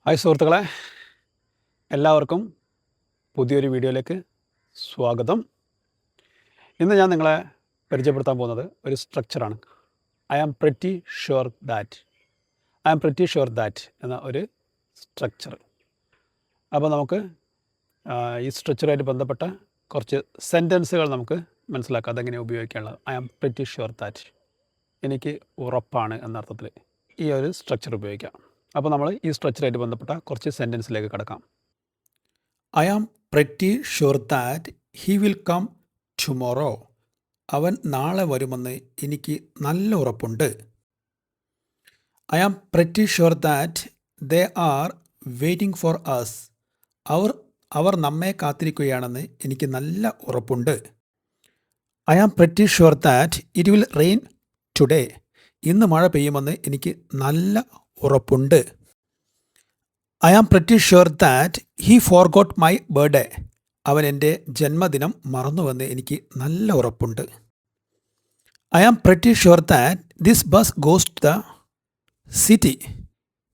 Hi സുഹൃത്തുക്കളെ, എല്ലാവർക്കും പുതിയൊരു വീഡിയോയിലേക്ക് സ്വാഗതം. ഇന്ന് ഞാൻ നിങ്ങളെ പരിചയപ്പെടുത്താൻ പോകുന്നത് ഒരു സ്ട്രക്ചറാണ്. I am pretty sure that എന്ന ഒരു സ്ട്രക്ചർ. അപ്പോൾ നമുക്ക് ഈ സ്ട്രക്ചറുമായിട്ട് ബന്ധപ്പെട്ട കുറച്ച് സെൻറ്റൻസുകൾ നമുക്ക് മനസ്സിലാക്കാം. അതെങ്ങനെ ഉപയോഗിക്കാനുള്ളത്. I am pretty sure that, എനിക്ക് ഉറപ്പാണ് എന്നർത്ഥത്തിൽ ഈ ഒരു സ്ട്രക്ചർ ഉപയോഗിക്കാം. അപ്പോൾ നമ്മൾ ഈ സ്ട്രക്ചറായിട്ട് ബന്ധപ്പെട്ട കുറച്ച് സെൻറ്റൻസിലേക്ക് കടക്കാം. I am pretty sure that he will come tomorrow. അവൻ നാളെ വരുമെന്ന് എനിക്ക് നല്ല ഉറപ്പുണ്ട്. I am pretty sure that they are waiting for us. അവർ നമ്മെ കാത്തിരിക്കുകയാണെന്ന് എനിക്ക് നല്ല ഉറപ്പുണ്ട്. I am pretty sure that it will rain today. ഇന്ന് മഴ പെയ്യുമെന്ന് എനിക്ക് നല്ല ഉറപ്പുണ്ട്. I am pretty sure that he forgot my birthday. അവൻ എൻ്റെ ജന്മദിനം മറന്നുവെന്ന് എനിക്ക് നല്ല ഉറപ്പുണ്ട്. I am pretty sure that this bus goes to the city.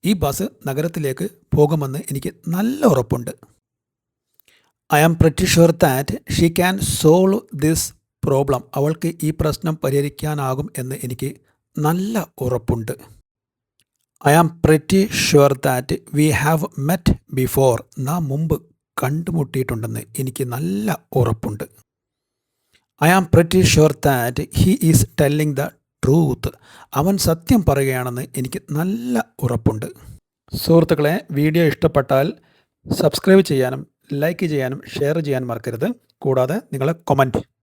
ഈ ബസ് നഗരത്തിലേക്ക് പോകുമെന്ന് എനിക്ക് നല്ല ഉറപ്പുണ്ട്. I am pretty sure that she can solve this problem. അവൾക്ക് ഈ പ്രശ്നം പരിഹരിക്കാനാകും എന്ന് എനിക്ക് നല്ല ഉറപ്പുണ്ട്. I am pretty sure that we have met before. നാം മുമ്പ് കണ്ടുമുട്ടിയിട്ടുണ്ടെന്ന് എനിക്ക് നല്ല ഉറപ്പുണ്ട്. I am pretty sure that he is telling the truth. അവൻ സത്യം പറയുകയാണെന്ന് എനിക്ക് നല്ല ഉറപ്പുണ്ട്. സുഹൃത്തുക്കളെ, വീഡിയോ ഇഷ്ടപ്പെട്ടാൽ സബ്സ്ക്രൈബ് ചെയ്യാനും ലൈക്ക് ചെയ്യാനും ഷെയർ ചെയ്യാനും മറക്കരുത്. കൂടാതെ നിങ്ങളെ കമൻറ്റ്